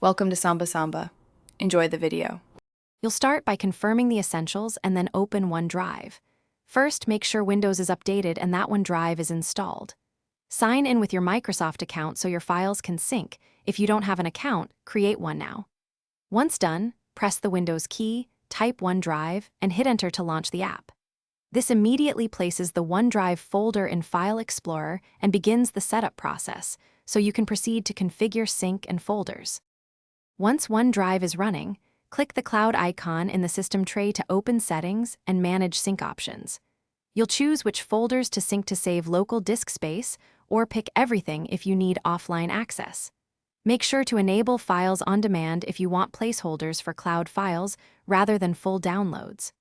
Welcome to Samba Samba. Enjoy the video. You'll start by confirming the essentials and then open OneDrive. First, make sure Windows is updated and that OneDrive is installed. Sign in with your Microsoft account so your files can sync. If you don't have an account, create one now. Once done, press the Windows key, type OneDrive, and hit Enter to launch the app. This immediately places the OneDrive folder in File Explorer and begins the setup process, so you can proceed to configure sync and folders. Once OneDrive is running, click the cloud icon in the system tray to open settings and manage sync options. You'll choose which folders to sync to save local disk space, or pick everything if you need offline access. Make sure to enable Files on Demand if you want placeholders for cloud files rather than full downloads.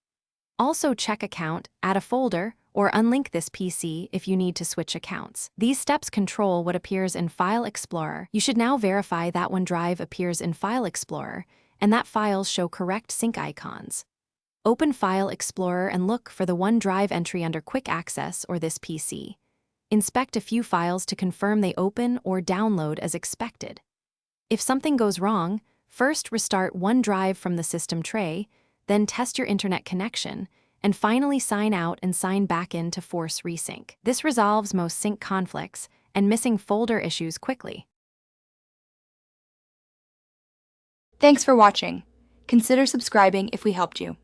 Also check Account, add a folder, or unlink this PC if you need to switch accounts. These steps control what appears in File Explorer. You should now verify that OneDrive appears in File Explorer and that files show correct sync icons. Open File Explorer and look for the OneDrive entry under Quick Access or this PC. Inspect a few files to confirm they open or download as expected. If something goes wrong, first restart OneDrive from the system tray, then test your internet connection, and finally sign out and sign back in to force resync. This resolves most sync conflicts and missing folder issues quickly. Thanks for watching. Consider subscribing if we helped you.